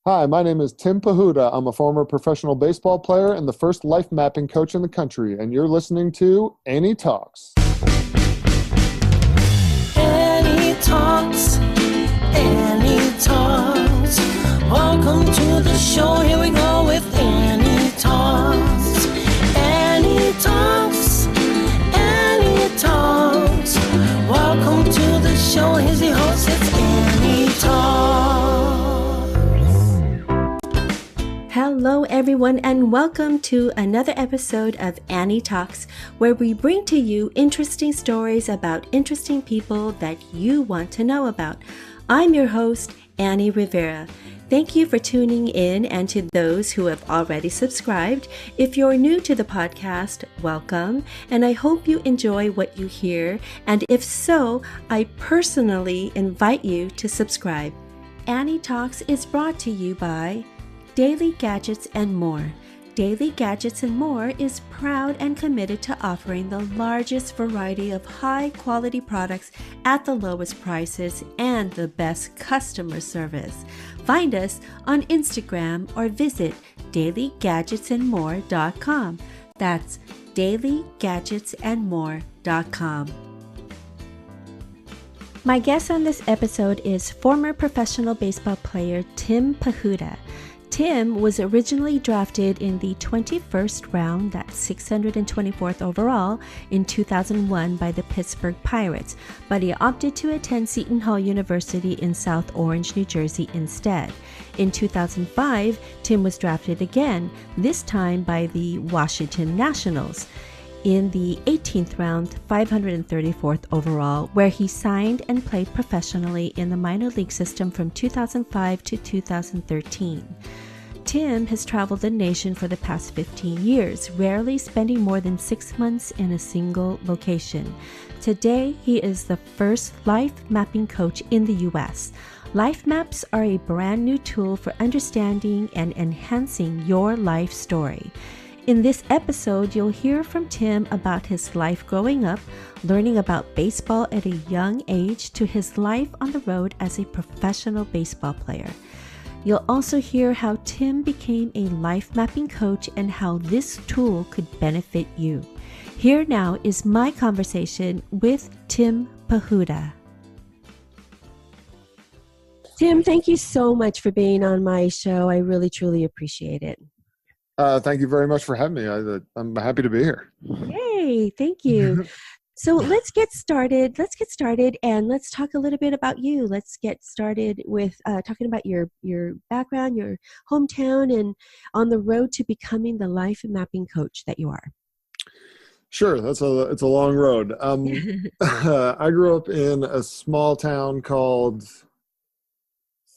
Hi, my name is Tim Pahuta. I'm a former professional baseball player and the first life mapping coach in the country, and you're listening to Annie Talks. Annie Talks, Annie Talks. Welcome to the show. Here we go with Annie Talks. Annie Talks, Annie Talks. Welcome to the show. Here's the host, it's Annie Talks. Hello everyone and welcome to another episode of Annie Talks, where we bring to you interesting stories about interesting people that you want to know about. I'm your host, Annie Rivera. Thank you for tuning in, and to those who have already subscribed. If you're new to the podcast, welcome, and I hope you enjoy what you hear, and if so, I personally invite you to subscribe. Annie Talks is brought to you by Daily Gadgets and More. Daily Gadgets and More is proud and committed to offering the largest variety of high-quality products at the lowest prices and the best customer service. Find us on Instagram or visit dailygadgetsandmore.com. That's dailygadgetsandmore.com. My guest on this episode is former professional baseball player Tim Pahuta. Tim was originally drafted in the 21st round, that's 624th overall, in 2001 by the Pittsburg Pirates, but he opted to attend Seton Hall University in South Orange, New Jersey instead. In 2005, Tim was drafted again, this time by the Washington Nationals, in the 18th round, 534th overall, where he signed and played professionally in the minor league system from 2005 to 2013. Tim has traveled the nation for the past 15 years, rarely spending more than 6 months in a single location. Today, he is the first life mapping coach in the U.S. Life maps are a brand new tool for understanding and enhancing your life story. In this episode, you'll hear from Tim about his life growing up, learning about baseball at a young age, to his life on the road as a professional baseball player. You'll also hear how Tim became a life mapping coach and how this tool could benefit you. Here now is my conversation with Tim Pahuta. Tim, thank you so much for being on my show. I really, truly appreciate it. Thank you very much for having me. I'm happy to be here. Yay, thank you. So let's get started and let's talk a little bit about you. Let's get started with talking about your background, your hometown, and on the road to becoming the life mapping coach that you are. Sure, it's a long road. I grew up in a small town called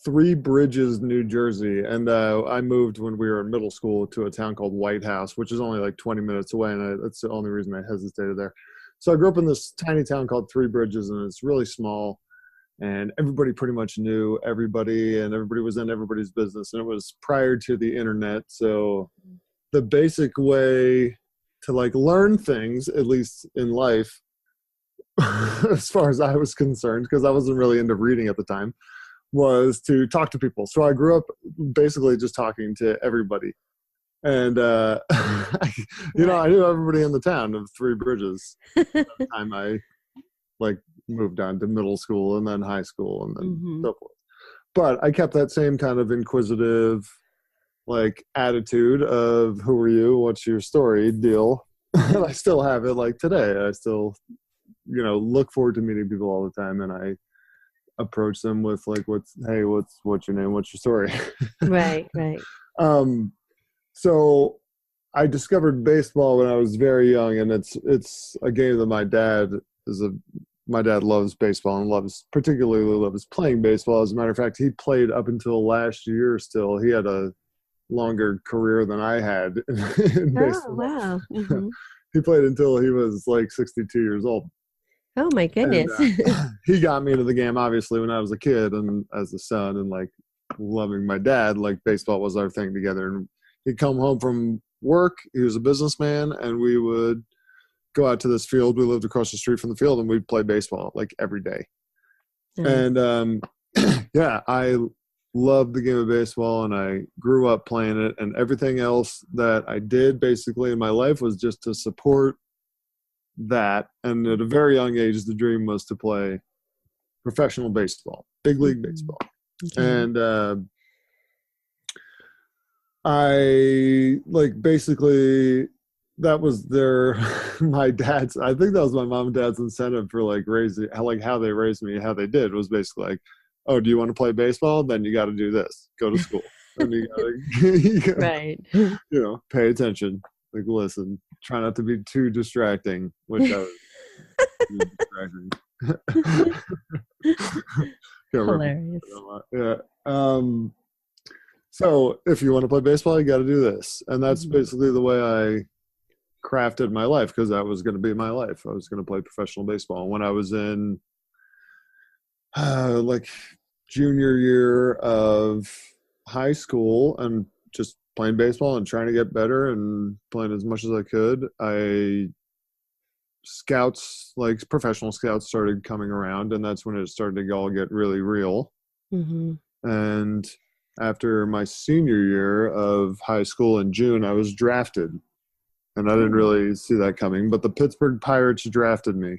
Three Bridges, New Jersey, and I moved when we were in middle school to a town called White House, which is only like 20 minutes away, and that's the only reason I hesitated there. So I grew up in this tiny town called Three Bridges, and it's really small, and everybody pretty much knew everybody, and everybody was in everybody's business, and it was prior to the internet, so the basic way to like learn things, at least in life, as far as I was concerned, because I wasn't really into reading at the time, was to talk to people. So I grew up basically just talking to everybody. And, I knew everybody in the town of Three Bridges by the time I moved on to middle school and then high school and then so forth. But I kept that same kind of inquisitive, attitude of who are you? What's your story deal? And I still have it today. I still, look forward to meeting people all the time. And I approach them with what's your name? What's your story? Right. So I discovered baseball when I was very young, and it's a game that my dad loves baseball and particularly loves playing baseball. As a matter of fact, he played up until last year still. He had a longer career than I had in baseball. Oh, wow. Mm-hmm. He played until he was 62 years old. Oh, my goodness. And, he got me into the game, obviously, when I was a kid and as a son, and loving my dad, baseball was our thing together. And he'd come home from work. He was a businessman, and we would go out to this field. We lived across the street from the field, and we'd play baseball every day. Nice. And I loved the game of baseball, and I grew up playing it, and everything else that I did basically in my life was just to support that. And at a very young age, the dream was to play professional baseball, big league baseball. Okay. And I basically that was my dad's, I think that was my mom and dad's incentive for raising, how they raised me. How they did was basically oh, do you want to play baseball? Then you got to do this, go to school, and you gotta, Right. pay attention, listen, try not to be too distracting, which I was distracting. Hilarious. Yeah. So if you want to play baseball, you got to do this. And that's basically the way I crafted my life, because that was going to be my life. I was going to play professional baseball. When I was in junior year of high school and just playing baseball and trying to get better and playing as much as I could, professional scouts started coming around, and that's when it started to all get really real. And after my senior year of high school in June, I was drafted, and I didn't really see that coming, but the Pittsburg Pirates drafted me.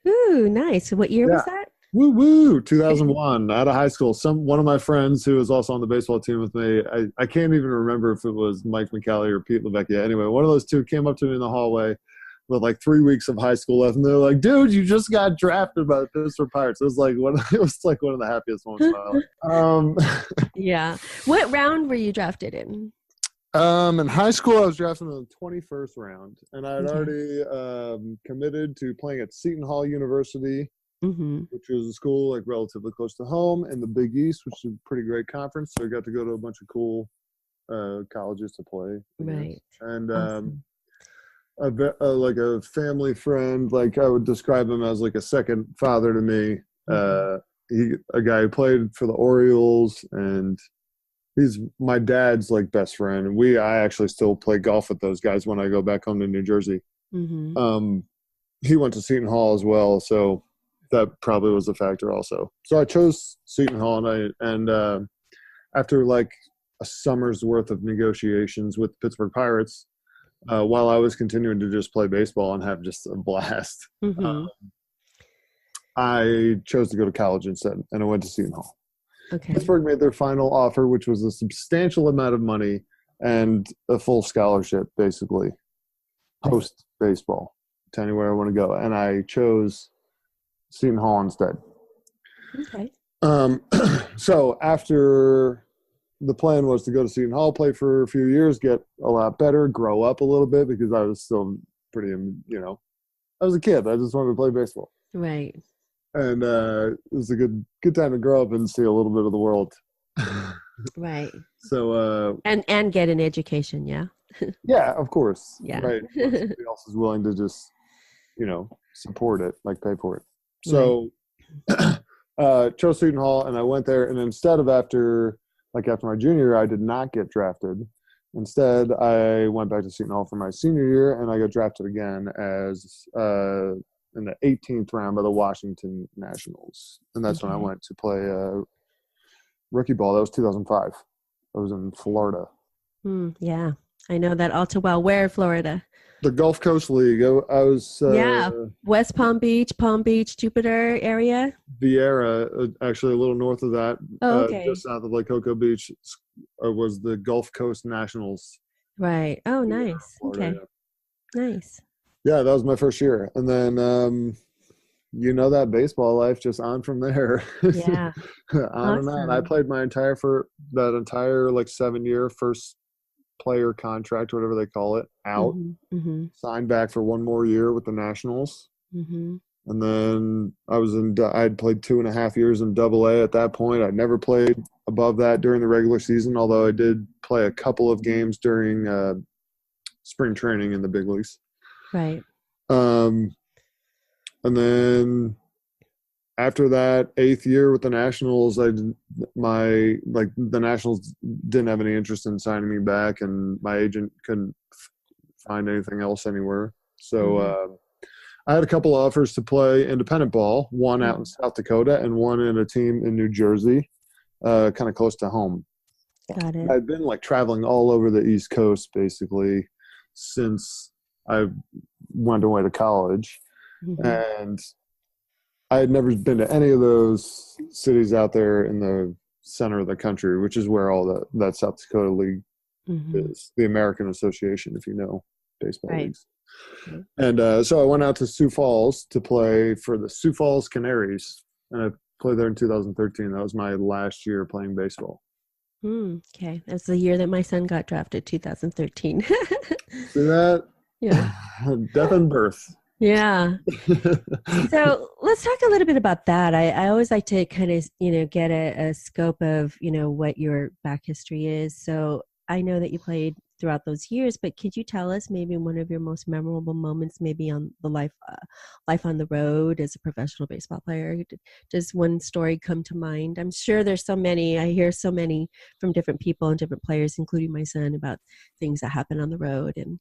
Ooh, nice. What year was that? Woo woo! 2001, out of high school. One of my friends who was also on the baseball team with me, I can't even remember if it was Mike McCallie or Pete LeVecchia. Anyway, one of those two came up to me in the hallway with 3 weeks of high school left, and they're like, "Dude, you just got drafted by the Pittsburgh Pirates." It was one of the happiest moments of my life. Yeah. What round were you drafted in? In high school, I was drafted in the 21st round, and I had already committed to playing at Seton Hall University, which was a school relatively close to home in the Big East, which is a pretty great conference. So I got to go to a bunch of cool colleges to play. Right. And Awesome. a family friend, I would describe him as a second father to me. A guy who played for the Orioles, and he's my dad's best friend. And I actually still play golf with those guys when I go back home to New Jersey. He went to Seton Hall as well, so that probably was a factor also. So I chose Seton Hall, and after a summer's worth of negotiations with the Pittsburgh Pirates, while I was continuing to just play baseball and have just a blast, I chose to go to college instead, and I went to Seton Hall. Okay. Pittsburgh made their final offer, which was a substantial amount of money and a full scholarship, basically, post-baseball, to anywhere I want to go. And I chose Seton Hall instead. Okay. So after the plan was to go to Seton Hall, play for a few years, get a lot better, grow up a little bit, because I was still pretty, I was a kid. I just wanted to play baseball. Right. And it was a good time to grow up and see a little bit of the world. Right. So and get an education, yeah. Yeah, of course. Yeah. Right. Somebody else is willing to just, support it, pay for it. So chose Seton Hall, and I went there, and instead of after my junior year, I did not get drafted. Instead, I went back to Seton Hall for my senior year, and I got drafted again as in the 18th round by the Washington Nationals. And that's when I went to play rookie ball. That was 2005. I was in Florida. Yeah, I know that all too well. Where in Florida? The Gulf Coast League. I was West Palm Beach, Jupiter area. Vieira, actually a little north of that. Okay. Just south of Cocoa Beach was the Gulf Coast Nationals. Right. Oh, nice. Florida, okay. Yeah. Nice. Yeah, that was my first year. And then that baseball life just on from there. Yeah. On and on. I played my entire 7-year first player contract, whatever they call it, out. Signed back for one more year with the Nationals. And then I'd played 2.5 years in Double-A at that point. I'd never played above that during the regular season, although I did play a couple of games during spring training in the big leagues. Right. And then after that 8th year with the Nationals, the Nationals didn't have any interest in signing me back, and my agent couldn't find anything else anywhere. So I had a couple of offers to play independent ball, one out in South Dakota and one in a team in New Jersey. kind of close to home. Got it. I've been like traveling all over the East Coast basically since I went away to college, and I had never been to any of those cities out there in the center of the country, which is where all that South Dakota League is, the American Association, if you know baseball leagues. And so I went out to Sioux Falls to play for the Sioux Falls Canaries, and I played there in 2013. That was my last year playing baseball. Okay, that's the year that my son got drafted, 2013. See that? Yeah. Death and birth. Yeah. So let's talk a little bit about that. I always like to kind of, get a scope of, what your back history is. So I know that you played throughout those years, but could you tell us maybe one of your most memorable moments, maybe on the life on the road as a professional baseball player? Does one story come to mind? I'm sure there's so many. I hear so many from different people and different players, including my son, about things that happen on the road. And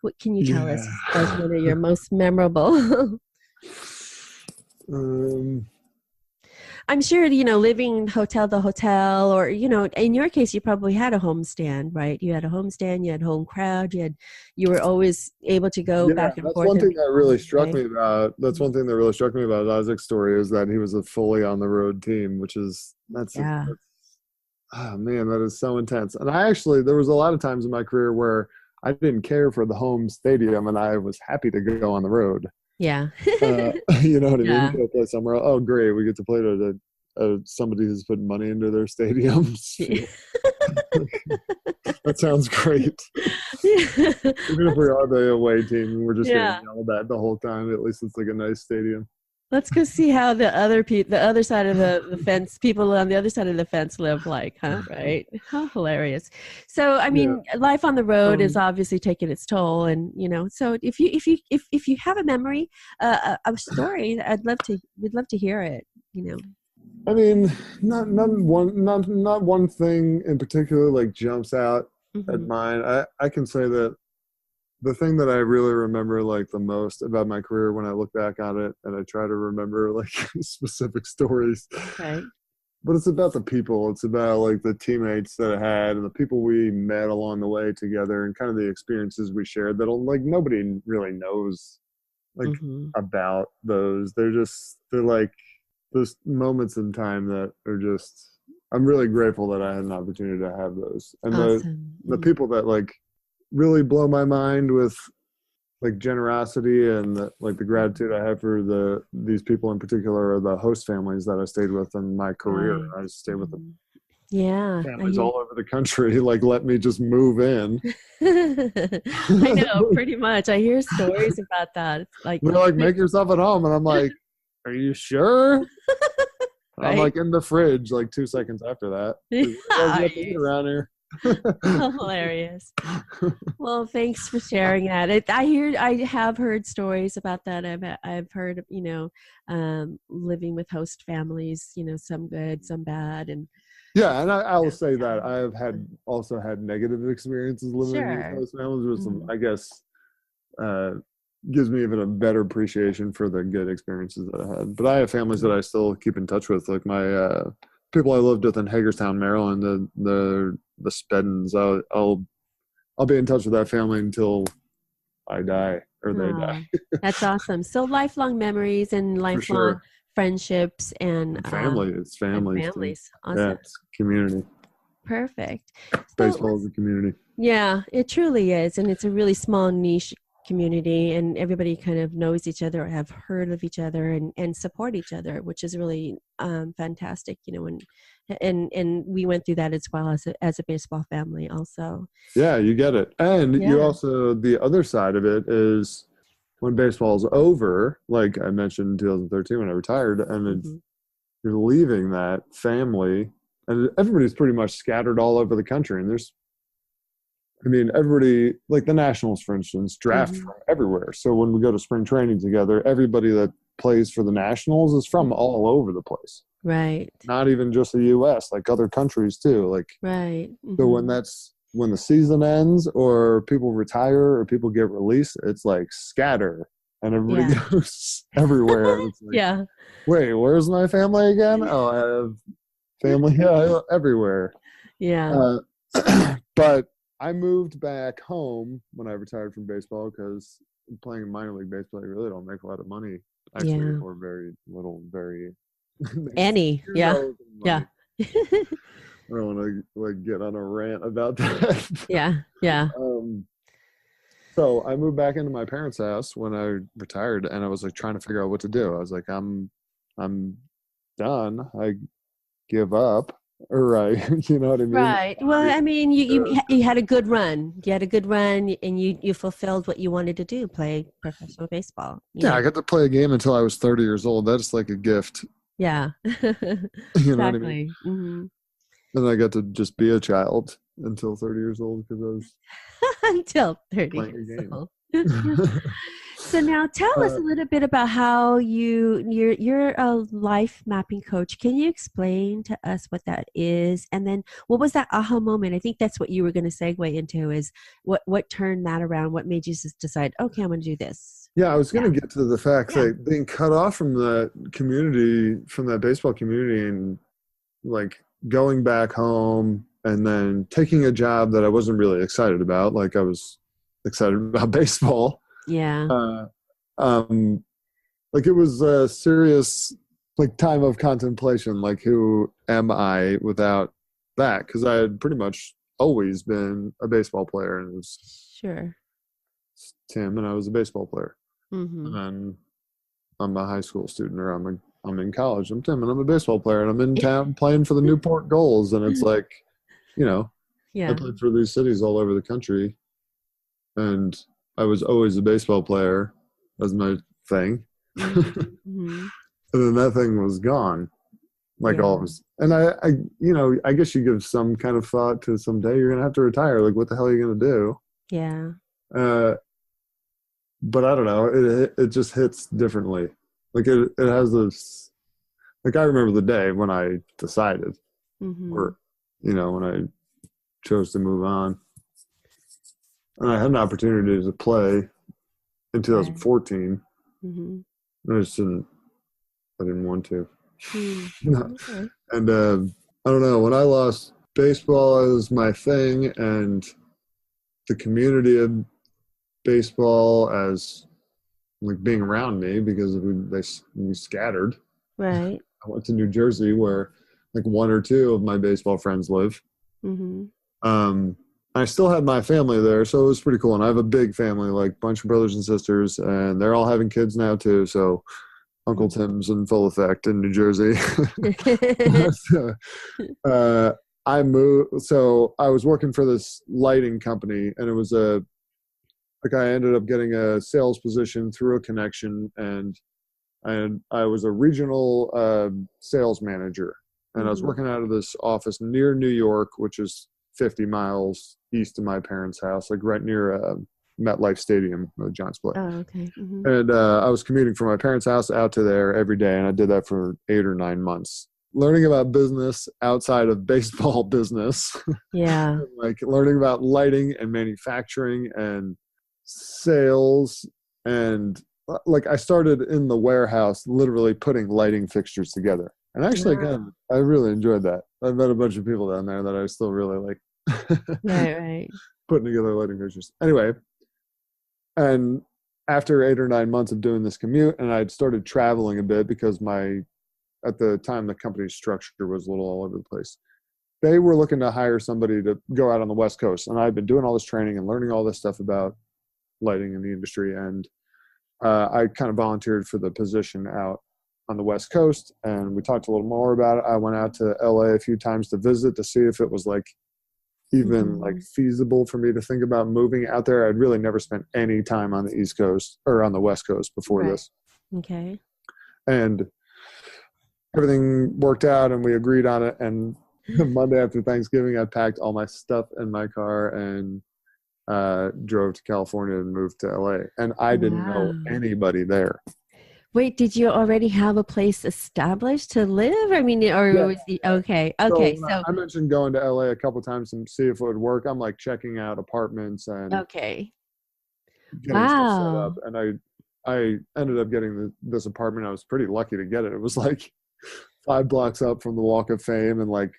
what can you tell us as one of your most memorable? I'm sure, living hotel to hotel, or, in your case, you probably had a homestand, right? You had a homestand, you had home crowd, you were always able to go back and forth. That's one thing that really struck me about, Isaac's story, is that he was a fully on the road team, which is, oh man, that is so intense. And there was a lot of times in my career where I didn't care for the home stadium and I was happy to go on the road. Yeah. You know what I mean? Go play somewhere. Oh, great. We get to play to somebody who's putting money into their stadiums. That sounds great. Even if we are the away team and we're just getting yelled at the whole time, at least it's like a nice stadium. Let's go see how the other side of the fence, people on the other side of the fence live like, huh? Right? How hilarious. So, I mean, life on the road is obviously taking its toll, and so if you have a memory, a story, we'd love to hear it. I mean, not one thing in particular like jumps out at mine. I can say that the thing that I really remember like the most about my career when I look back on it, and I try to remember like specific stories, but it's about the people. It's about like the teammates that I had and the people we met along the way together, and kind of the experiences we shared that like nobody really knows like about those. They're like those moments in time that are just, I'm really grateful that I had an opportunity to have those. And the people that like really blow my mind with like generosity and the gratitude I have for these people in particular are the host families that I stayed with in my career. I stayed with them. Yeah. Families all over the country, like let me just move in. I know, pretty much. I hear stories about that. It's like, they're like, make yourself at home. And I'm like, are you sure? I'm like in the fridge like 2 seconds after that. Around here. Hilarious. Well, thanks for sharing that. I have heard stories about that. I've heard of living with host families, some good, some bad, and and I'll say that I have also had negative experiences living with host families, with some, I guess, gives me even a better appreciation for the good experiences that I had. But I have families that I still keep in touch with, like my people I lived with in Hagerstown, Maryland, the Speddens. I'll be in touch with that family until I die or they die. That's awesome. So lifelong memories and lifelong friendships and family. It's families. And families. Awesome. Yeah, it's community. Perfect. Baseball is a community. Yeah, it truly is, and it's a really small niche community, and everybody kind of knows each other or have heard of each other and support each other, which is really fantastic, and we went through that as well as a baseball family also. Yeah, you get it. And you also, the other side of it is when baseball's over, like I mentioned in 2013 when I retired, and you're leaving that family, and everybody's pretty much scattered all over the country, and everybody, like the Nationals, for instance, draft from everywhere. So when we go to spring training together, everybody that plays for the Nationals is from all over the place. Right. Not even just the U.S., like other countries too. Like, right. So when the season ends or people retire or people get released, it's like scatter and everybody goes everywhere. It's like, wait, where's my family again? Oh, I have family everywhere. Yeah. But I moved back home when I retired from baseball because playing minor league baseball, you really don't make a lot of money, actually, Yeah. or very little, very Any. Yeah. zero Yeah. money. I don't want to like get on a rant about that. Yeah. Yeah. So I moved back into my parents' house when I retired, and I was like trying to figure out what to do. I was like, I'm done. I give up, or you know what I mean? Right. Well, I mean, you had a good run. You had a good run, and you fulfilled what you wanted to do, play professional baseball. Yeah, I got to play a game until I was 30 years old. That's like a gift. Yeah. You know what I mean? Exactly. Mm-hmm. And I got to just be a child until 30 years old because I was Until 30 playing a years game. old. So now tell us a little bit about how you're a life mapping coach. Can you explain to us what that is? And then what was that aha moment? I think that's what you were going to segue into, is what turned that around? What made you just decide, okay, I'm going to do this? Yeah, I was going to get to the fact Yeah. that being cut off from the community, from that baseball community, and like going back home and then taking a job that I wasn't really excited about. Like I was excited about baseball. Yeah. Like it was a serious like time of contemplation. Like, who am I without that? Because I had pretty much always been a baseball player, and it was Sure. Tim, and I was a baseball player. Mm-hmm. And then I'm a high school student, or I'm in college. I'm Tim, and I'm a baseball player, and I'm in town playing for the Newport Goals. And it's like, you know, Yeah. I played for these cities all over the country, and I was always a baseball player as my thing. Mm-hmm. And then that thing was gone, like all of us. And I guess you give some kind of thought to someday you're gonna have to retire. Like, what the hell are you gonna do? Yeah. But I don't know. It just hits differently. Like it has this. Like I remember the day when I decided, or when I chose to move on, and I had an opportunity to play in 2014. And I didn't want to. Okay. And I don't know, when I lost baseball as my thing, and the community of baseball as like being around me, because we scattered. Right. I went to New Jersey, where like one or two of my baseball friends live. I still had my family there, so it was pretty cool. And I have a big family, like a bunch of brothers and sisters, and they're all having kids now too. So Uncle Tim's in full effect in New Jersey. I moved. So I was working for this lighting company, and it was I ended up getting a sales position through a connection, and I was a regional sales manager, and I was working out of this office near New York, which is 50 miles east of my parents' house, like right near MetLife Stadium, where the Giants play. Oh, okay. And I was commuting from my parents' house out to there every day, and I did that for 8 or 9 months, learning about business outside of baseball business. Yeah. Like learning about lighting and manufacturing and sales, and like I started in the warehouse literally putting lighting fixtures together. And actually, again, I really enjoyed that. I met a bunch of people down there that I still really like. Right. Putting together lighting fixtures. Anyway, and after 8 or 9 months of doing this commute, and I'd started traveling a bit because at the time, the company's structure was a little all over the place. They were looking to hire somebody to go out on the West Coast. And I'd been doing all this training and learning all this stuff about lighting in the industry. And I kind of volunteered for the position out on the West Coast, and we talked a little more about it. I went out to LA a few times to visit to see if it was like even like feasible for me to think about moving out there. I'd really never spent any time on the East Coast or on the West Coast before this. Okay. And everything worked out, and we agreed on it. And Monday after Thanksgiving, I packed all my stuff in my car and drove to California and moved to LA. And I didn't know anybody there. Wait, did you already have a place established to live? I mean, or was okay. So I mentioned going to LA a couple times and see if it would work. I'm like checking out apartments and getting stuff set up. And I ended up getting this apartment. I was pretty lucky to get it. It was like 5 blocks up from the Walk of Fame and like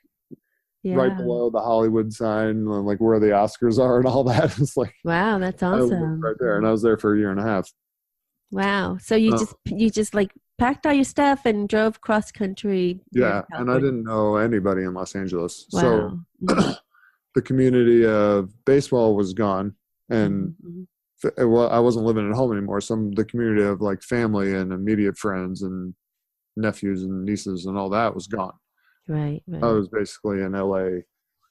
right Yeah. below the Hollywood sign, and like where the Oscars are and all that. It's like Wow, that's I lived awesome. right there, and I was there for a year and a half. Wow. So you just like packed all your stuff and drove cross country here to Yeah, and I California. didn't know anybody in Los Angeles, so Wow. Mhm, the community of baseball was gone, and mhm. well, I wasn't living at home anymore. So the community of like family and immediate friends and nephews and nieces and all that was gone. Right, I right. was basically in LA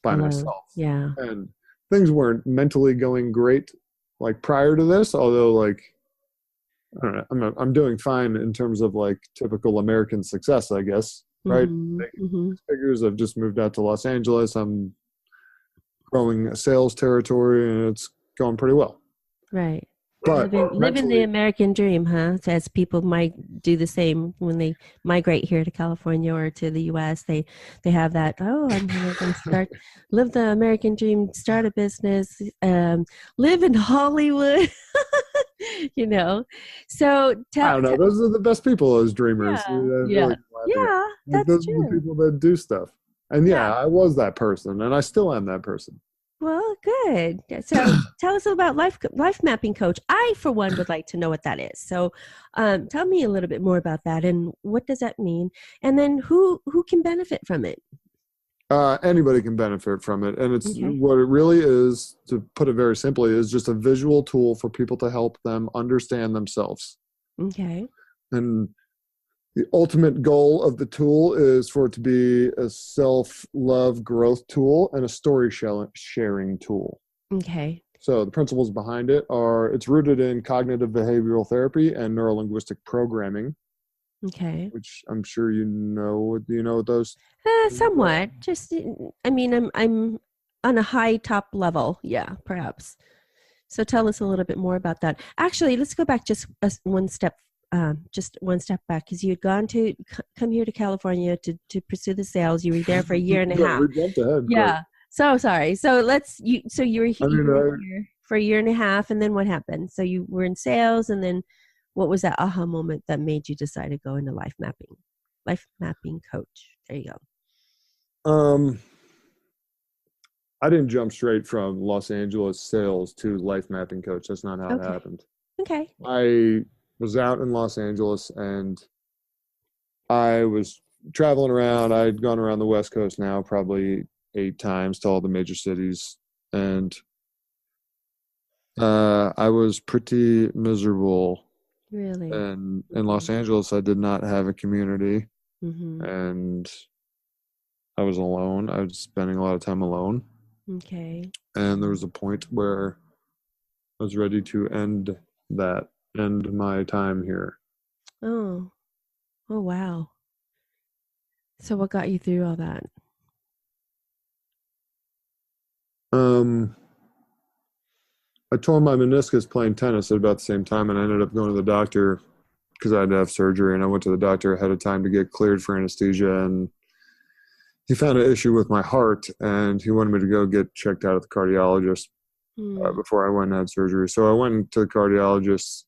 by Alone. myself, Yeah. and things weren't mentally going great like prior to this. Although like I don't know, I'm doing fine in terms of like typical American success, I guess. Right? Mhm. Making Mhm. six figures. I've just moved out to Los Angeles. I'm growing a sales territory, and it's going pretty well. Right. But Living the mentally, American dream, huh? So as people might do the same when they migrate here to California or to the US, they have that, oh, I'm gonna start live the American dream, start a business, live in Hollywood, you know. So I tell, don't know. tell Those are the best people as dreamers. I yeah, feel yeah, like I'm laughing at. yeah, Like that's those are the true. people that do stuff. And Yeah. yeah, I was that person, and I still am that person. Well, good. Yeah, so tell us about life mapping coach. I, for one, would like to know what that is. So, tell me a little bit more about that and what does that mean, and then who can benefit from it? Anybody can benefit from it, and it's Okay. what it really is. To put it very simply, is just a visual tool for people to help them understand themselves. Okay. And the ultimate goal of the tool is for it to be a self-love growth tool and a story sharing tool. Okay. So the principles behind it are it's rooted in cognitive behavioral therapy and neurolinguistic programming, Okay. which I'm sure you know. Do you know what those things are? Somewhat. Just, I mean, I'm on a high top level. Yeah, perhaps. So tell us a little bit more about that. Actually, let's go back just one step back, because you had gone to come here to California to pursue the sales. You were there for a year and a Yeah, half. we jumped ahead quite. Yeah. So sorry. So you were I you mean, were here for a year and a half, and then what happened? So you were in sales, and then what was that aha moment that made you decide to go into life mapping? Life mapping coach. There you go. um, I didn't jump straight from Los Angeles sales to life mapping coach. That's not how it Okay. happened. Okay. I was out in Los Angeles and I was traveling around. I'd gone around the West Coast now probably 8 times to all the major cities, and I was pretty miserable. Really. And in Los Angeles, I did not have a community, Mm-hmm. and I was alone. I was spending a lot of time alone, Okay. and there was a point where I was ready to end my time here. Oh. Oh wow. So what got you through all that? Um, I tore my meniscus playing tennis at about the same time, and I ended up going to the doctor because I had to have surgery. And I went to the doctor ahead of time to get cleared for anesthesia, and he found an issue with my heart, and he wanted me to go get checked out at the cardiologist Hmm. before I went and had surgery. So I went to the cardiologist.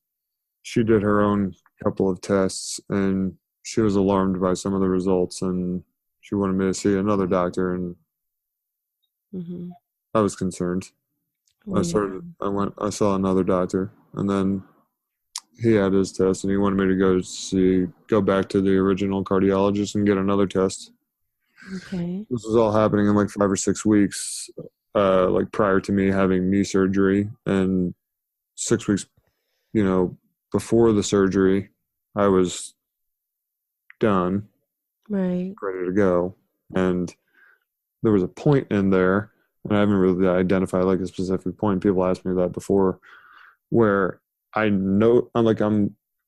She did her own couple of tests, and she was alarmed by some of the results, and she wanted me to see another doctor, and Mm-hmm. I was concerned. Well, yeah. I saw another doctor, and then he had his test, and he wanted me to go back to the original cardiologist and get another test. Okay. This was all happening in like 5 or 6 weeks, like prior to me having knee surgery, and 6 weeks, before the surgery, I was done, Right. ready to go, and there was a point in there, and I haven't really identified like a specific point. People asked me that before, where I know I'm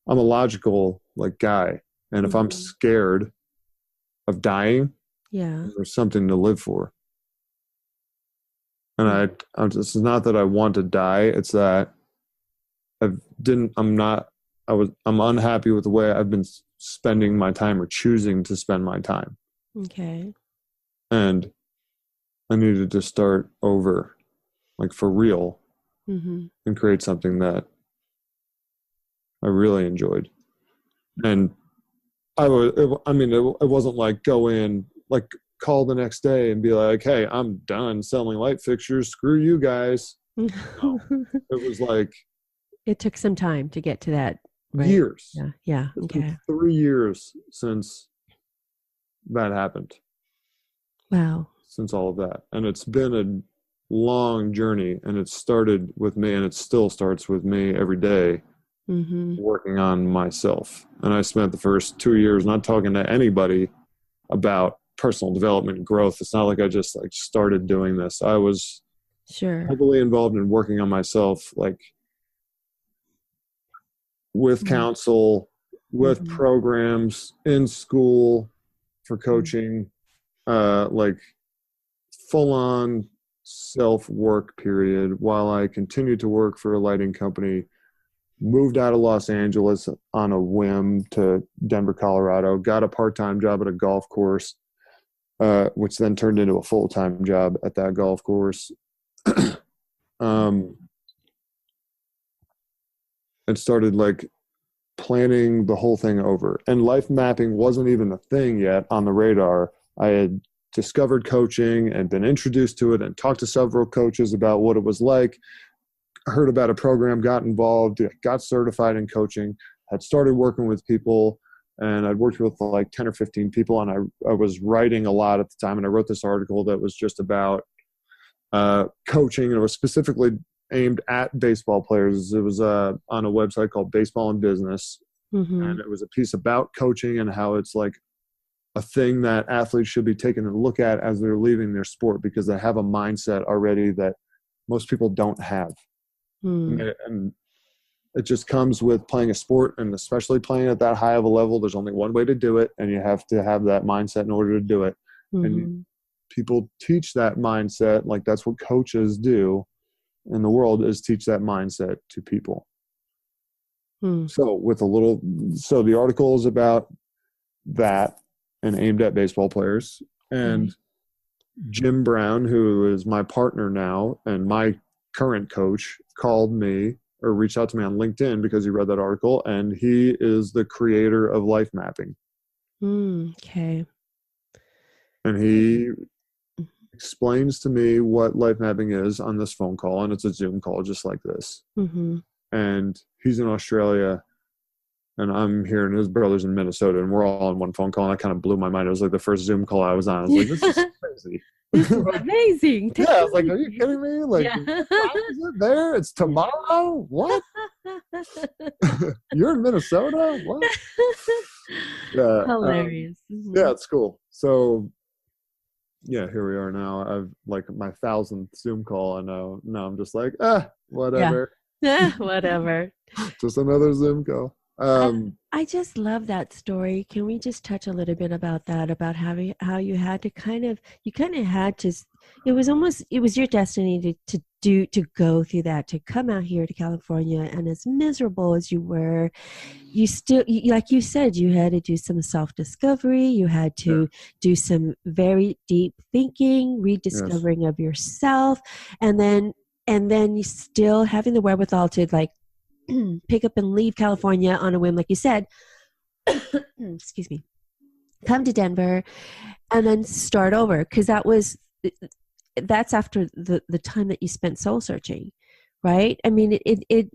a logical like guy, and if I'm Mm-hmm. scared of dying, Yeah. there's something to live for. And Mm-hmm. it's not that I want to die; it's that I didn't. I'm not. I'm unhappy with the way I've been spending my time or choosing to spend my time, Okay. and I needed to start over, like for real, Mm-hmm. and create something that I really enjoyed. And It wasn't like go in, like call the next day and be like, hey, I'm done selling light fixtures. Screw you guys. No, it was like It took some time to get to that. Right. years. Yeah. Yeah. It's Okay. been 3 years since that happened, Wow. since all of that. And it's been a long journey, and it started with me, and it still starts with me every day, working on myself. And I spent the first 2 years not talking to anybody about personal development and growth. It's not like I just like started doing this. I was heavily involved in working on myself, like with counsel, with programs in school for coaching, like full on self-work period while I continued to work for a lighting company. Moved out of Los Angeles on a whim to Denver, Colorado, got a part-time job at a golf course, which then turned into a full-time job at that golf course. And started like planning the whole thing over. And life mapping wasn't even a thing yet on the radar. I had discovered coaching and been introduced to it and talked to several coaches about what it was like. Heard about a program, got involved, got certified in coaching, had started working with people, and I'd worked with like 10 or 15 people, and I was writing a lot at the time, and I wrote this article that was just about coaching, and it was specifically aimed at baseball players. It was on a website called Baseball and Business, and it was a piece about coaching and how it's like a thing that athletes should be taking a look at as they're leaving their sport, because they have a mindset already that most people don't have. And it just comes with playing a sport, and especially playing at that high of a level. There's only one way to do it, and you have to have that mindset in order to do it. And people teach that mindset, like that's what coaches do in the world, is teach that mindset to people. So the article is about that and aimed at baseball players. And Jim Brown, who is my partner now and my current coach, called me or reached out to me on LinkedIn because he read that article, and he is the creator of life mapping. Okay. And he explains to me what life mapping is on this phone call, and it's a Zoom call just like this. And he's in Australia, and I'm here, and his brother's in Minnesota, and we're all on one phone call, and I kind of blew my mind. It was like the first Zoom call I was on. I was like, this is crazy. This is amazing. Yeah, I was like, are you kidding me? Like, why is it there? It's tomorrow? What? You're in Minnesota? What? Yeah. Hilarious. Yeah, it's cool. So, yeah, here we are now. I've like my 1,000th Zoom call. I know. Now I'm just like, whatever. Yeah, whatever. Just another Zoom call. I just love that story. Can we just touch a little bit about that, about how you had to it was your destiny to go through that, to come out here to California, and as miserable as you were, you still, like you said, you had to do some self-discovery, you had to do some very deep thinking, rediscovering of yourself, and then you still having the wherewithal to like pick up and leave California on a whim, like you said, excuse me, come to Denver and then start over. Because that's after the time that you spent soul searching, right? I mean,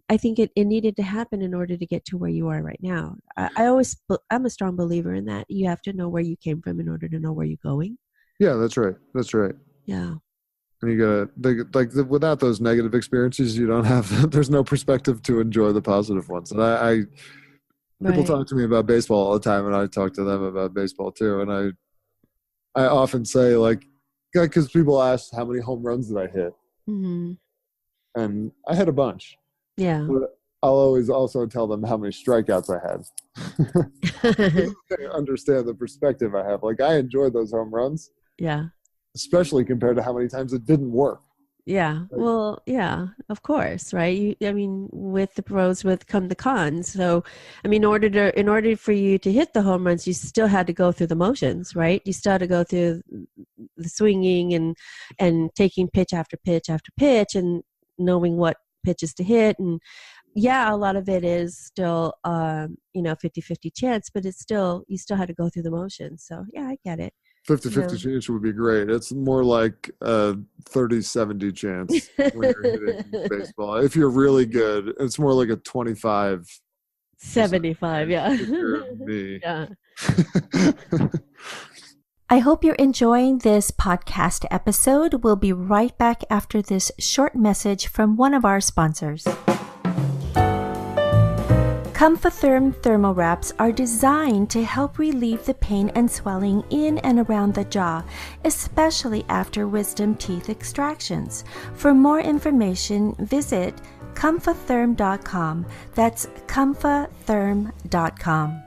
I think it needed to happen in order to get to where you are right now. I'm a strong believer in that. You have to know where you came from in order to know where you're going. Yeah, that's right. That's right. Yeah. And you gotta without those negative experiences, you don't have. There's no perspective to enjoy the positive ones. And people talk to me about baseball all the time, and I talk to them about baseball too. And I often say, like, because people ask how many home runs did I hit, and I hit a bunch. Yeah. But I'll always also tell them how many strikeouts I had. They understand the perspective I have. Like, I enjoyed those home runs. Yeah. Especially compared to how many times it didn't work. Yeah. Well, yeah, of course, right? With the pros come the cons. So, in order for you to hit the home runs, you still had to go through the motions, right? You still had to go through the swinging and taking pitch after pitch after pitch and knowing what pitches to hit. And yeah, a lot of it is still, 50-50 chance, but it's still, you still had to go through the motions. So yeah, I get it. 50-50 chance would be great. It's more like a 30-70 chance when you're hitting baseball. If you're really good, it's more like a 25 75, yeah. if you're me. Yeah. I hope you're enjoying this podcast episode. We'll be right back after this short message from one of our sponsors. Comfotherm thermal wraps are designed to help relieve the pain and swelling in and around the jaw, especially after wisdom teeth extractions. For more information, visit comfotherm.com. That's comfotherm.com.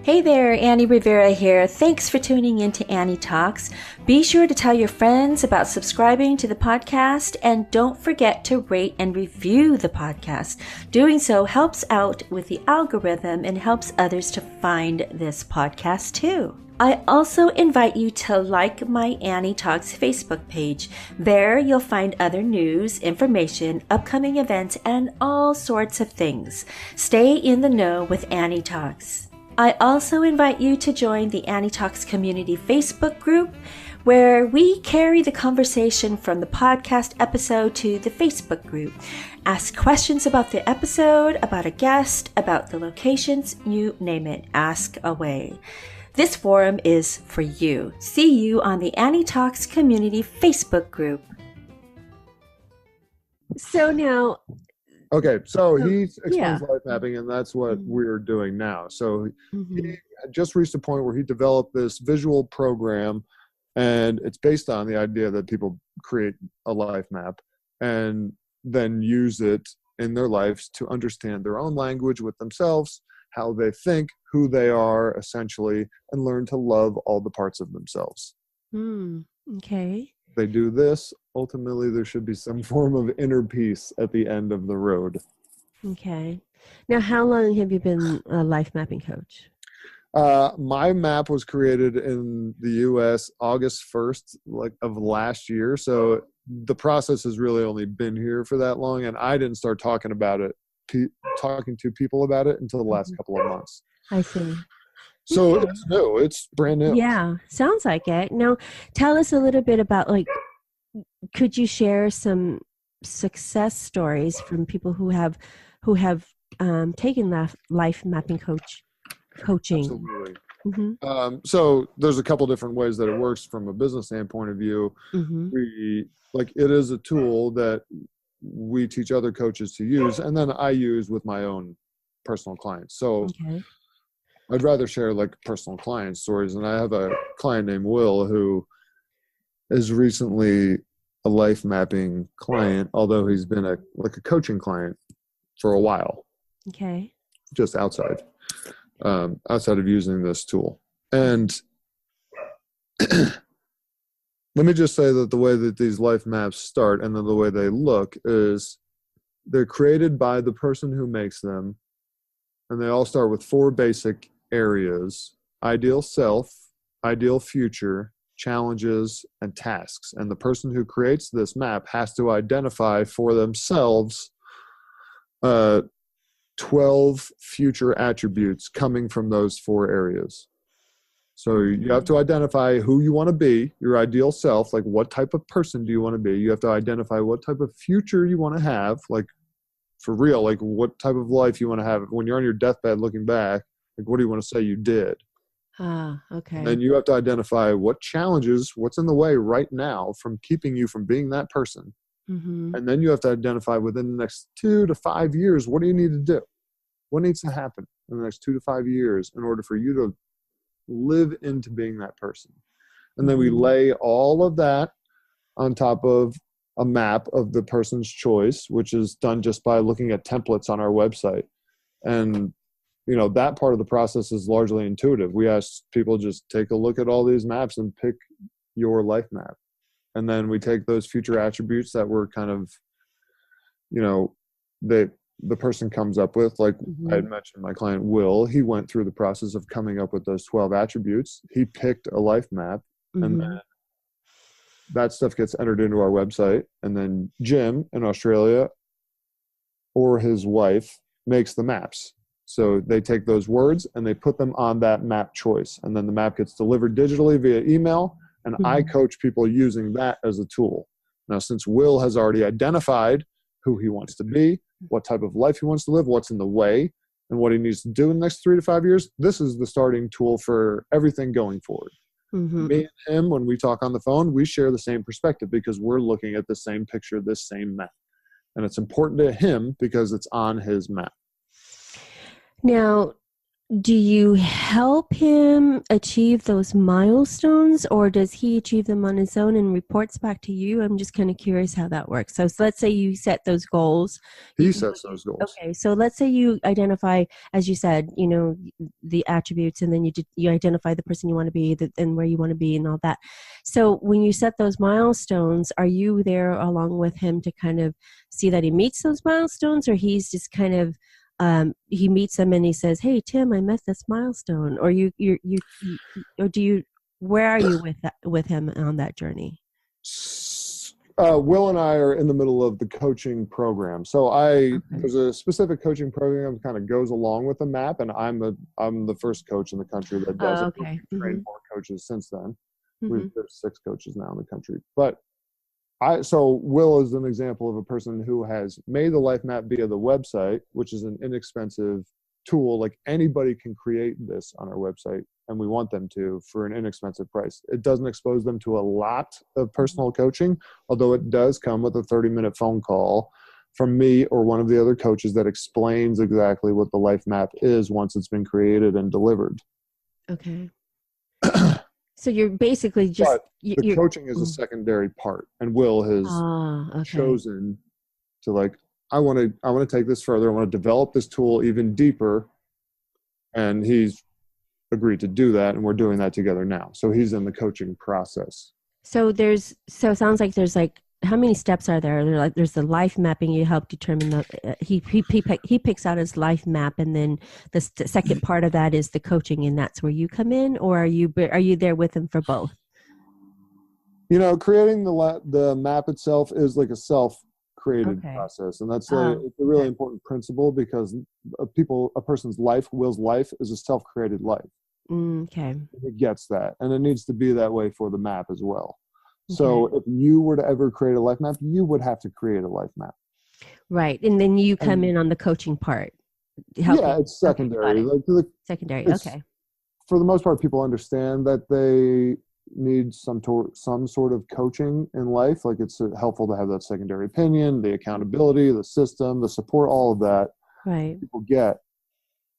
Hey there, Annie Rivera here. Thanks for tuning in to Annie Talks. Be sure to tell your friends about subscribing to the podcast, and don't forget to rate and review the podcast. Doing so helps out with the algorithm and helps others to find this podcast too. I also invite you to like my Annie Talks Facebook page. There you'll find other news, information, upcoming events, and all sorts of things. Stay in the know with Annie Talks. I also invite you to join the Annie Talks Community Facebook group, where we carry the conversation from the podcast episode to the Facebook group. Ask questions about the episode, about a guest, about the locations, you name it. Ask away. This forum is for you. See you on the Annie Talks Community Facebook group. So now... Okay, so he explains life mapping, and that's what we're doing now. So he just reached a point where he developed this visual program, and it's based on the idea that people create a life map and then use it in their lives to understand their own language with themselves, how they think, who they are, essentially, and learn to love all the parts of themselves. Okay. They do this, ultimately there should be some form of inner peace at the end of the road. Okay. Now, how long have you been a life mapping coach? My map was created in the U.S. August 1st of last year. So the process has really only been here for that long. And I didn't start talking about it, talking to people about it until the last couple of months. I see. So it's new. It's brand new. Yeah, sounds like it. Now, tell us a little bit about, could you share some success stories from people who have taken that life mapping coaching? Absolutely. So there's a couple different ways that it works from a business standpoint of view. It is a tool that we teach other coaches to use, and then I use with my own personal clients. So I'd rather share personal client stories. And I have a client named Will who is recently a life mapping client, although he's been a coaching client for a while. Okay. Just outside of using this tool. And let me just say that the way that these life maps start and then the way they look is they're created by the person who makes them. And they all start with 4 basic areas: ideal self, ideal future, challenges, and tasks. And the person who creates this map has to identify for themselves 12 future attributes coming from those 4 areas. So you have to identify who you want to be, your ideal self, what type of person do you want to be? You have to identify what type of future you want to have, for real, what type of life you want to have. When you're on your deathbed looking back, what do you want to say you did? Okay. And you have to identify what challenges, what's in the way right now from keeping you from being that person. And then you have to identify within the next 2 to 5 years, what do you need to do? What needs to happen in the next 2 to 5 years in order for you to live into being that person? And then we lay all of that on top of a map of the person's choice, which is done just by looking at templates on our website. And that part of the process is largely intuitive. We ask people just take a look at all these maps and pick your life map. And then we take those future attributes that were kind of, the person comes up with. I had mentioned my client Will, he went through the process of coming up with those 12 attributes. He picked a life map, and then that stuff gets entered into our website, and then Jim in Australia or his wife makes the maps. So they take those words and they put them on that map choice, and then the map gets delivered digitally via email, and I coach people using that as a tool. Now, since Will has already identified who he wants to be, what type of life he wants to live, what's in the way, and what he needs to do in the next 3 to 5 years, this is the starting tool for everything going forward. Me and him, when we talk on the phone, we share the same perspective because we're looking at the same picture, this same map. And it's important to him because it's on his map. Now, do you help him achieve those milestones, or does he achieve them on his own and reports back to you? I'm just kind of curious how that works. So let's say you set those goals. He sets those goals. Okay, so let's say you identify, as you said, the attributes, and then you identify the person you want to be and where you want to be and all that. So when you set those milestones, are you there along with him to kind of see that he meets those milestones, or he's just kind of he meets them and he says, "Hey, Tim, I met this milestone," or where are you with him on that journey? Will and I are in the middle of the coaching program. So there's a specific coaching program that kind of goes along with the map, and I'm the first coach in the country that does it. Okay. We've trained more coaches since then. There's 6 coaches now in the country, but so Will is an example of a person who has made the life map via the website, which is an inexpensive tool. Like, anybody can create this on our website, and we want them to for an inexpensive price. It doesn't expose them to a lot of personal coaching, although it does come with a 30-minute phone call from me or one of the other coaches that explains exactly what the life map is once it's been created and delivered. Okay. So you're basically just... the coaching is a secondary part, and Will has chosen to I want to take this further. I want to develop this tool even deeper, and he's agreed to do that, and we're doing that together now. So he's in the coaching process. So it sounds like there's how many steps are there? There's the life mapping. You help determine he picks out his life map, and then the second part of that is the coaching, and that's where you come in, or are you there with him for both? Creating the map itself is like a self-created process, and that's it's a really important principle because a person's life, Will's life, is a self-created life. Okay, it gets that, and it needs to be that way for the map as well. So if you were to ever create a life map, you would have to create a life map. Right. And then you come in on the coaching part. It's secondary. Okay, secondary. Okay. For the most part, people understand that they need some sort of coaching in life. Like, it's helpful to have that secondary opinion, the accountability, the system, the support, all of that. Right. People get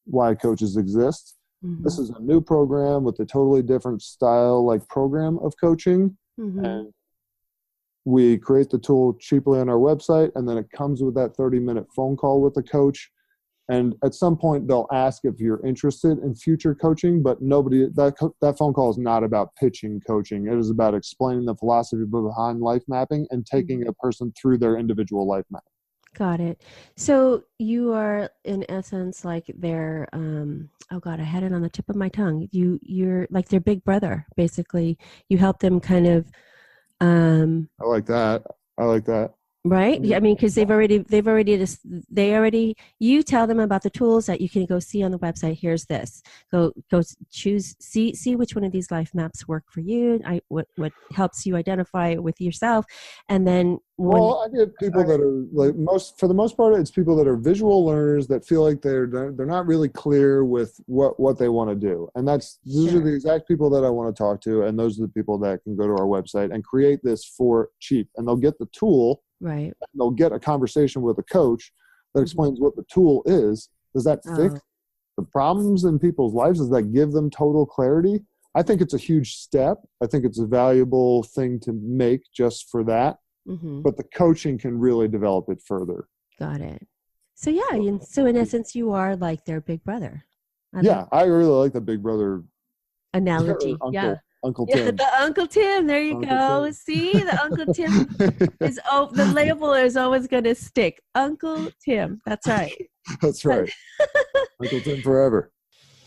why coaches exist. This is a new program with a totally different style, program of coaching. And we create the tool cheaply on our website, and then it comes with that 30-minute phone call with the coach. And at some point, they'll ask if you're interested in future coaching, but that phone call is not about pitching coaching. It is about explaining the philosophy behind life mapping and taking a person through their individual life map. Got it. So you are, in essence, like their, oh God, I had it on the tip of my tongue. You're like their big brother, basically. You help them kind of. I like that. Right? I mean, because you tell them about the tools that you can go see on the website. Here's this. Go choose, see which one of these life maps work for you. What helps you identify it with yourself. And then I get people that are for the most part, it's people that are visual learners that feel like they're not really clear with what they want to do. And those are the exact people that I want to talk to. And those are the people that can go to our website and create this for cheap, and they'll get the tool. Right. They'll get a conversation with a coach that explains what the tool is. Does that fix the problems in people's lives? Does that give them total clarity? I think it's a huge step. I think it's a valuable thing to make just for that. But the coaching can really develop it further. Got it. So so in essence, you are like their big brother. I really like the big brother analogy. Uncle Tim. The Uncle Tim. There you go. Tim. See, the Uncle Tim is the label is always going to stick. Uncle Tim. That's right. That's right. Uncle Tim forever.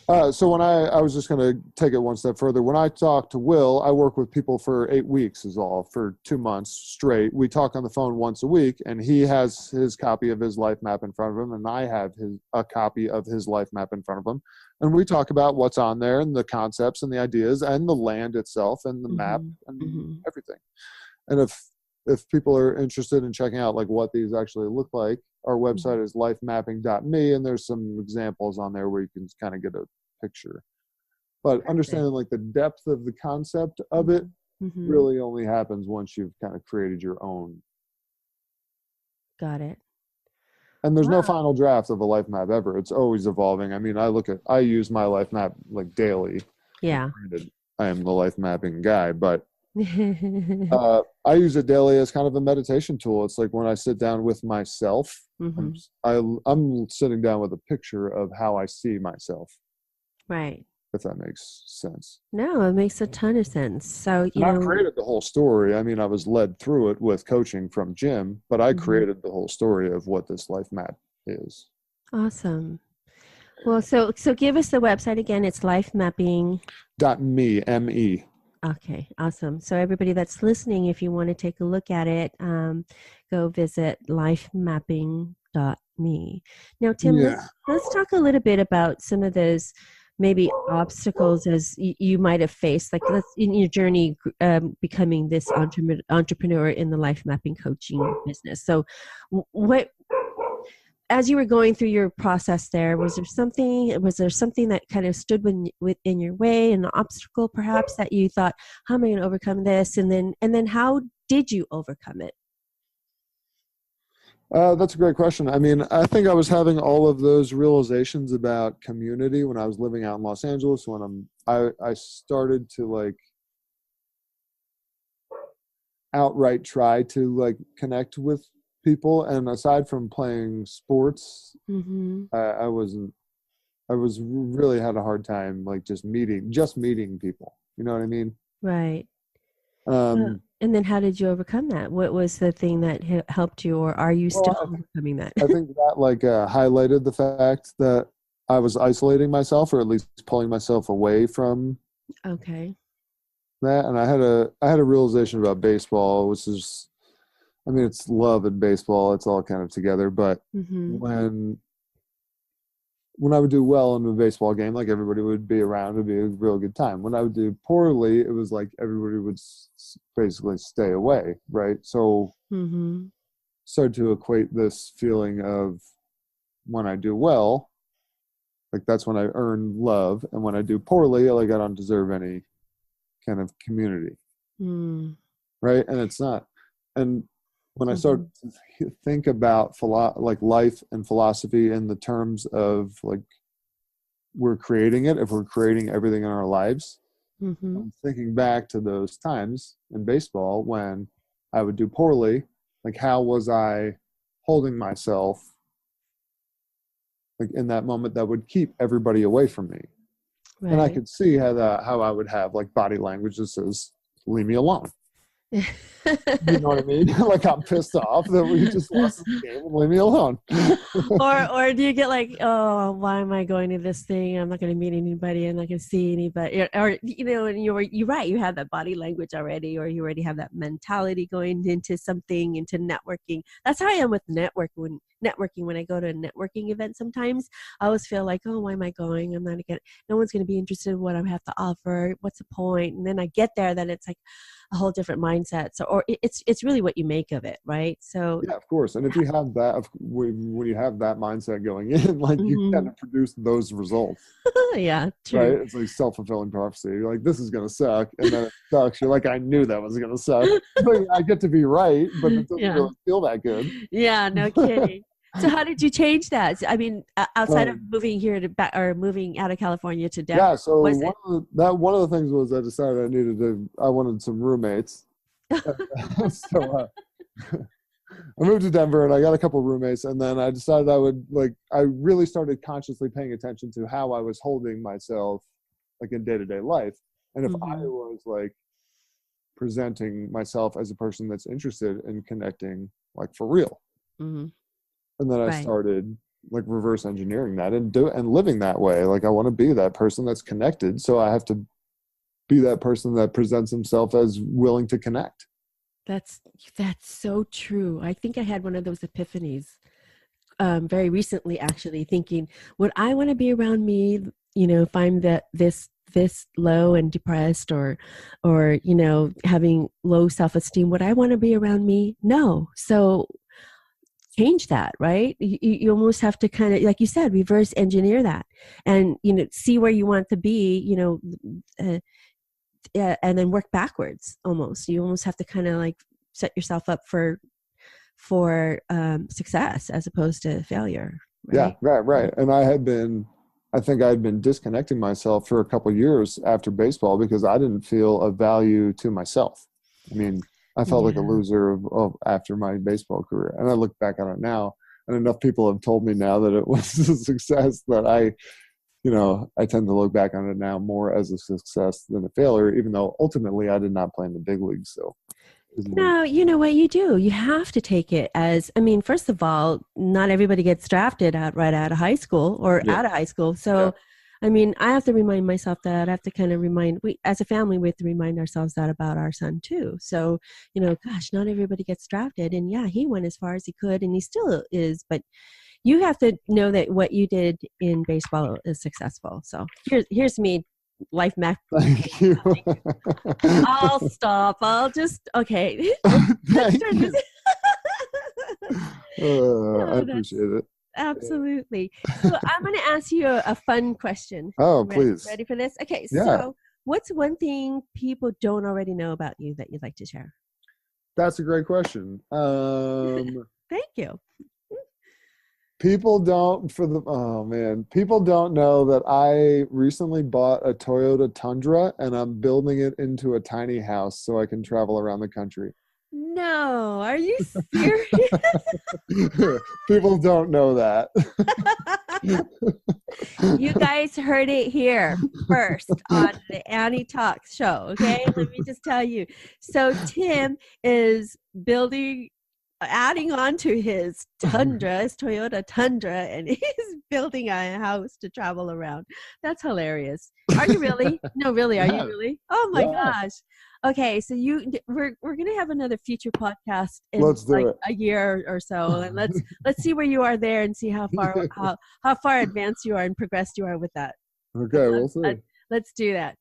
So when I was just going to take it one step further. When I talk to Will, I work with people for 8 weeks is all, for 2 months straight. We talk on the phone once a week, and he has his copy of his life map in front of him, and I have a copy of his life map in front of him. And we talk about what's on there and the concepts and the ideas and the land itself and the map and everything. And if people are interested in checking out like what these actually look like, our website is lifemapping.me, and there's some examples on there where you can kind of get a picture. But understanding like the depth of the concept of it really only happens once you've kind of created your own. Got it. And there's no final draft of a life map ever. It's always evolving. I mean, I use my life map like daily. Yeah. I am the life mapping guy, but I use it daily as kind of a meditation tool. It's like when I sit down with myself, I'm sitting down with a picture of how I see myself. Right. If that makes sense. No, it makes a ton of sense. So, I created the whole story. I mean, I was led through it with coaching from Jim, but I created the whole story of what this life map is. Awesome. Well, so give us the website again. It's lifemapping.me. .me. Okay, awesome. So everybody that's listening, if you want to take a look at it, go visit lifemapping.me. Now, Tim, let's talk a little bit about some of those maybe obstacles as you might have faced, like in your journey becoming this entrepreneur in the life mapping coaching business. So what, as you were going through your process there, was there something that kind of stood in your way, an obstacle perhaps that you thought, how am I going to overcome this? And then how did you overcome it? That's a great question. I mean, I think I was having all of those realizations about community when I was living out in Los Angeles, when I started to like outright try to like connect with people. And aside from playing sports, I really had a hard time like just meeting people. You know what I mean? Right. And then how did you overcome that? What was the thing that helped you, or are you still overcoming that? I think that like highlighted the fact that I was isolating myself, or at least pulling myself away from that. And I had a realization about baseball, which is, I mean, it's love and baseball. It's all kind of together. But when I would do well in a baseball game, like everybody would be around, it'd be a real good time. When I would do poorly, it was like everybody would basically stay away, right? So started to equate this feeling of when I do well, like that's when I earn love, and when I do poorly, like I don't deserve any kind of community, right? And it's not. And when I started to think about like life and philosophy in the terms of like we're creating it, if we're creating everything in our lives, I'm thinking back to those times in baseball when I would do poorly, like how was I holding myself like in that moment that would keep everybody away from me. Right. And I could see how I would have like body language that says, leave me alone. You know what I mean? Like I'm pissed off that we just lost the game and leave me alone. or do you get like, oh, why am I going to this thing? I'm not going to meet anybody. I'm not going to see anybody. Or you know, and you're right. You have that body language already, or you already have that mentality going into something, into networking. That's how I am with networking. When I go to a networking event, sometimes I always feel like, oh, why am I going? I'm not gonna. No one's going to be interested in what I have to offer. What's the point? And then I get there, then it's like a whole different mindset. So, or it's really what you make of it, right? So yeah, of course. And if you have that, when you have that mindset going in, like you kind of produce those results. Yeah, true. Right? It's like self-fulfilling prophecy. You're like, this is gonna suck, and then it sucks. You're like, I knew that was gonna suck. But I get to be right, but it doesn't really feel that good. Yeah, no kidding. So how did you change that? I mean, outside of moving here or moving out of California to Denver? Yeah, so one of the things was I decided I wanted some roommates. So I moved to Denver and I got a couple of roommates, and then I decided I really started consciously paying attention to how I was holding myself like in day-to-day life. And if I was like presenting myself as a person that's interested in connecting like for real. And then I started like reverse engineering that and living that way. Like I want to be that person that's connected. So I have to be that person that presents himself as willing to connect. That's so true. I think I had one of those epiphanies very recently, actually, thinking, would I want to be around me, if I'm this low and depressed or having low self-esteem, would I want to be around me? No. So change that, right? You almost have to kind of, like you said, reverse engineer that and, see where you want to be, and then work backwards almost. You almost have to kind of like set yourself up for success as opposed to failure. Right? Yeah, right. And I think I had been disconnecting myself for a couple of years after baseball because I didn't feel a value to myself. I mean, I felt like a loser after my baseball career. And I look back on it now, and enough people have told me now that it was a success that I tend to look back on it now more as a success than a failure, even though ultimately I did not play in the big leagues. So, no, you know what you do? You have to take it as, first of all, not everybody gets drafted right out of high school or out of high school. So, I have to remind myself that. I have to kind of as a family, we have to remind ourselves that about our son too. So, gosh, not everybody gets drafted. And yeah, he went as far as he could and he still is, but you have to know that what you did in baseball is successful. So here's me, life map. Thank you. I'll stop. Okay. Let's turn this. I appreciate it. Absolutely. So I'm going to ask you a fun question. Oh, please. Ready for this? Okay. Yeah. So what's one thing people don't already know about you that you'd like to share? That's a great question. Thank you. People don't know that I recently bought a Toyota Tundra and I'm building it into a tiny house so I can travel around the country. No, are you serious? People don't know that. You guys heard it here first on the Annie Talks show, okay? Let me just tell you. So Tim is adding on to his Toyota Tundra, and he's building a house to travel around. That's hilarious. Are you really? No, really. Are you really? Oh my gosh. Okay, so we're gonna have another future podcast in a year or so, and let's see where you are there and see how far advanced you are and progressed you are with that. Okay, we'll see. Let's do that.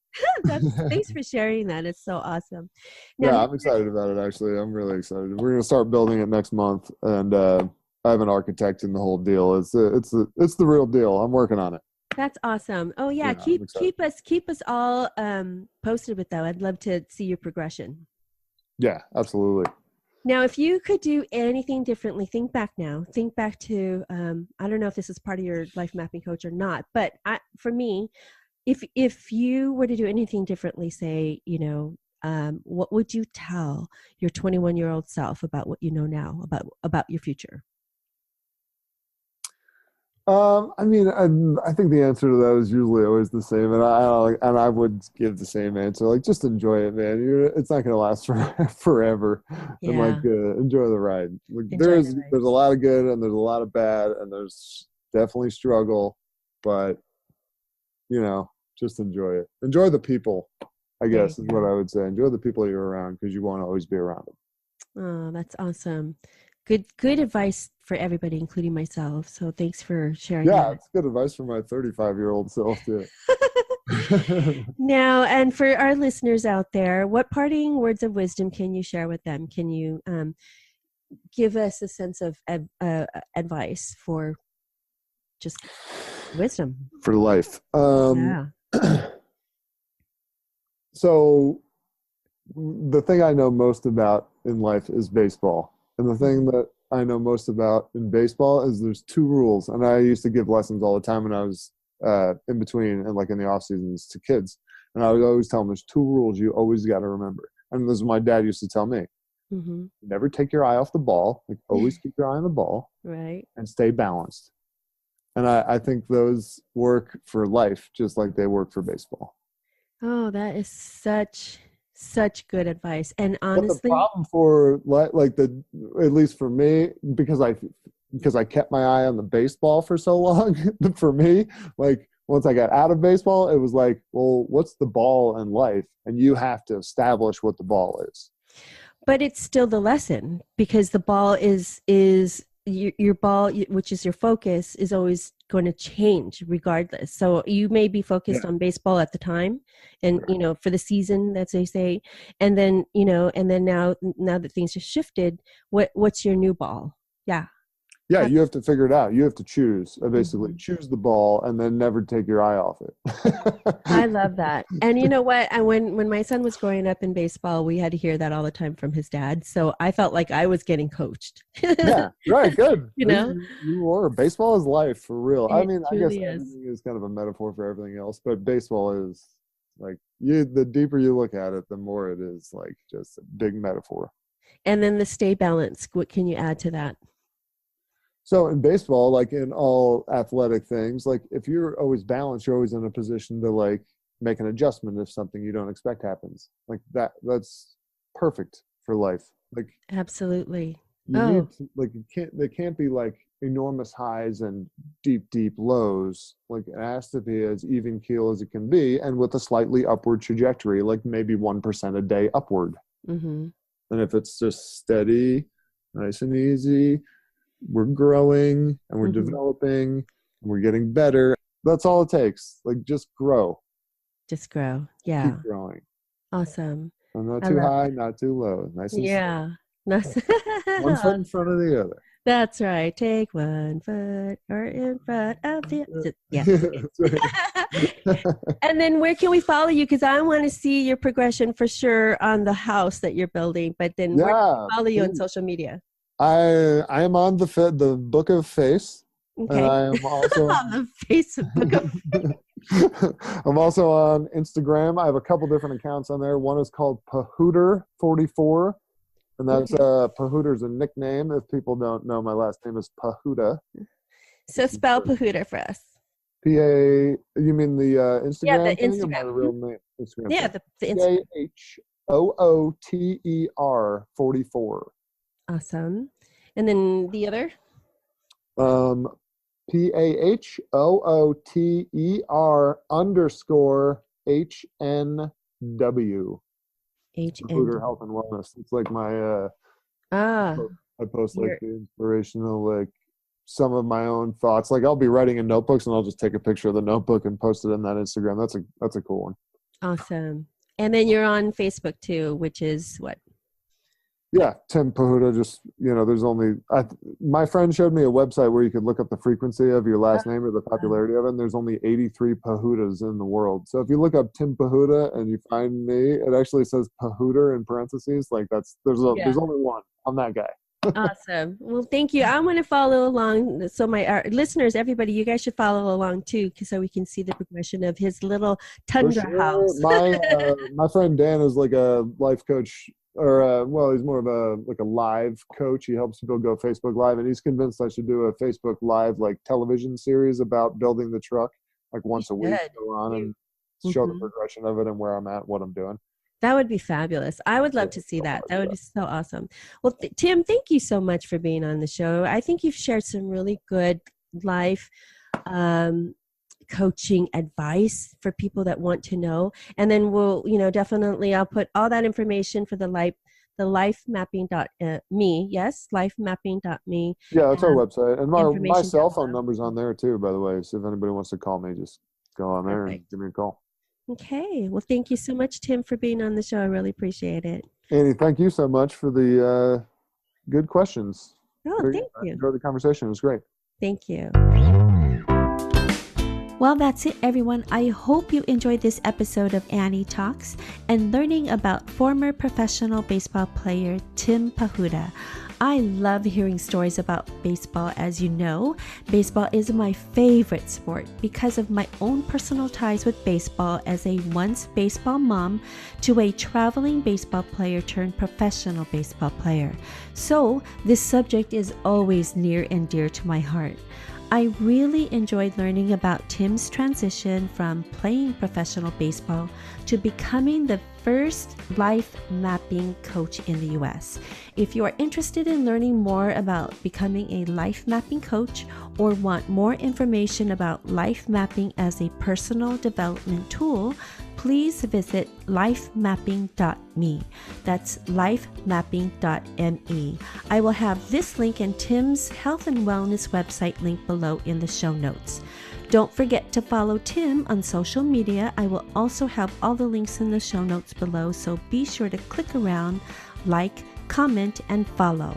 Thanks for sharing that. It's so awesome. Now, I'm excited about it. Actually, I'm really excited. We're gonna start building it next month, and I have an architect in the whole deal. It's the real deal. I'm working on it. That's awesome. Oh yeah, keep us all posted with that. I'd love to see your progression. Yeah, absolutely. Now, if you could do anything differently, think back to I don't know if this is part of your life mapping coach or not, but for me, if you were to do anything differently, say, what would you tell your 21-year-old self about what you know now about your future? I think the answer to that is usually always the same, and I would give the same answer. Like, just enjoy it, man. It's not going to last forever. Yeah. And enjoy the ride. There's a lot of good and there's a lot of bad, and there's definitely struggle, but just enjoy it. Enjoy the people, I guess, is what I would say. Enjoy the people you're around because you won't always be around them. Oh, that's awesome. Good advice for everybody, including myself. So thanks for sharing that. Yeah, it's good advice for my 35-year-old self, too. Now, and for our listeners out there, what parting words of wisdom can you share with them? Can you give us a sense of advice for just wisdom? For life. So the thing I know most about in life is baseball. And the thing that I know most about in baseball is there's two rules. And I used to give lessons all the time when I was in between and in the off seasons to kids. And I would always tell them there's two rules you always got to remember. And this is what my dad used to tell me. Mm-hmm. Never take your eye off the ball. Always keep your eye on the ball. Right. And stay balanced. And I think those work for life just like they work for baseball. Oh, that is such good advice. And honestly, but the problem for at least for me, because because I kept my eye on the baseball for so long. For me, like once I got out of baseball, it was like, well, what's the ball in life? And you have to establish what the ball is. But it's still the lesson, because the ball is your ball, which is your focus, is always going to change regardless. So you may be focused on baseball at the time, and for the season, that's they say, and then now that things have shifted, what's your new ball? Yeah, you have to figure it out. You have to choose, basically choose the ball and then never take your eye off it. I love that. And you know what? When my son was growing up in baseball, we had to hear that all the time from his dad. So I felt like I was getting coached. Yeah, right, good. You are. Baseball is life, for real. I guess truly everything is kind of a metaphor for everything else, but baseball is like, the deeper you look at it, the more it is like just a big metaphor. And then the stay balanced. What can you add to that? So in baseball, like in all athletic things, like if you're always balanced, you're always in a position to like make an adjustment if something you don't expect happens. Like that's perfect for life. Like absolutely. Need to, like there can't be like enormous highs and deep lows. Like it has to be as even keel as it can be, and with a slightly upward trajectory, like maybe 1% a day upward. Mm-hmm. And if it's just steady, nice and easy, we're growing and we're developing and we're getting better. That's all it takes. Like just grow. Yeah. Keep growing. Awesome. And not too high, not too low. Nice and slow. One foot in front of the other. That's right. Take one foot or in front of the other. Yeah. And then where can we follow you? Because I want to see your progression for sure on the house that you're building. But then where can we follow you on social media? I am on the Book of Face. Okay. And I am also on the Facebook of I'm also on Instagram. I have a couple different accounts on there. One is called Pahuter44, and that's Pahuter's a nickname. If people don't know, my last name is Pahuta. So spell Pahuta for us. You mean the Instagram? Yeah, the thing, Instagram. Or my real name? Instagram. Yeah, the Instagram. PAHOOTER 44. Awesome. And then the other? PAHOOTER HNW. Pahuter Health and Wellness. It's like my I post like the inspirational, like some of my own thoughts. Like I'll be writing in notebooks and I'll just take a picture of the notebook and post it in that Instagram. That's a cool one. Awesome. And then you're on Facebook too, which is what? Yeah, Tim Pahuta. Just there's only my friend showed me a website where you could look up the frequency of your last name or the popularity of it. And there's only 83 Pahutas in the world. So if you look up Tim Pahuta and you find me, it actually says Pahuter in parentheses. Like there's only one. I'm that guy. Awesome. Well, thank you. I want to follow along. So our listeners, everybody, you guys should follow along too, so we can see the progression of his little tundra house. My friend Dan is like a life coach. Or he's more of a live coach. He helps people go Facebook Live, and he's convinced I should do a Facebook Live like television series about building the truck, like once a week, go on and show the progression of it and where I'm at, what I'm doing. That would be fabulous. I would love to see that. That would be so awesome. Well, Tim, thank you so much for being on the show. I think you've shared some really good life coaching advice for people that want to know. And then we'll, definitely I'll put all that information for the lifemapping.me. Yes, lifemapping.me. Yeah, that's our website. And my cell phone number's on there too, by the way. So if anybody wants to call me, just go on there and give me a call. Okay. Well, thank you so much, Tim, for being on the show. I really appreciate it. Annie, thank you so much for the good questions. Oh, thank you. I enjoyed the conversation. It was great. Thank you. Well, that's it, everyone. I hope you enjoyed this episode of Annie Talks and learning about former professional baseball player Tim Pahuta. I love hearing stories about baseball. As you know, baseball is my favorite sport because of my own personal ties with baseball as a once baseball mom to a traveling baseball player turned professional baseball player. So this subject is always near and dear to my heart. I really enjoyed learning about Tim's transition from playing professional baseball to becoming the first life mapping coach in the US. If you are interested in learning more about becoming a life mapping coach or want more information about life mapping as a personal development tool, please visit lifemapping.me. That's lifemapping.me. I will have this link and Tim's health and wellness website linked below in the show notes. Don't forget to follow Tim on social media. I will also have all the links in the show notes below, so be sure to click around, like, comment, and follow.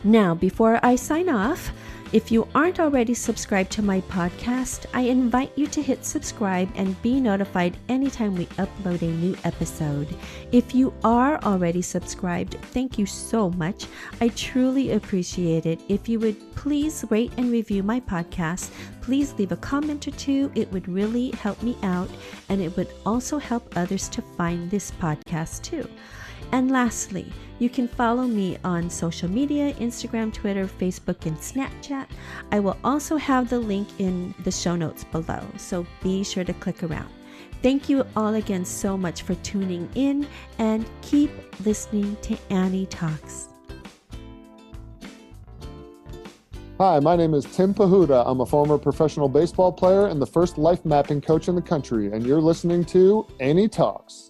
Now, before I sign off, if you aren't already subscribed to my podcast, I invite you to hit subscribe and be notified anytime we upload a new episode. If you are already subscribed, thank you so much. I truly appreciate it. If you would please rate and review my podcast, please leave a comment or two. It would really help me out, and it would also help others to find this podcast too. And lastly, you can follow me on social media, Instagram, Twitter, Facebook, and Snapchat. I will also have the link in the show notes below, so be sure to click around. Thank you all again so much for tuning in, and keep listening to Annie Talks. Hi, my name is Tim Pahuta. I'm a former professional baseball player and the first life mapping coach in the country, and you're listening to Annie Talks.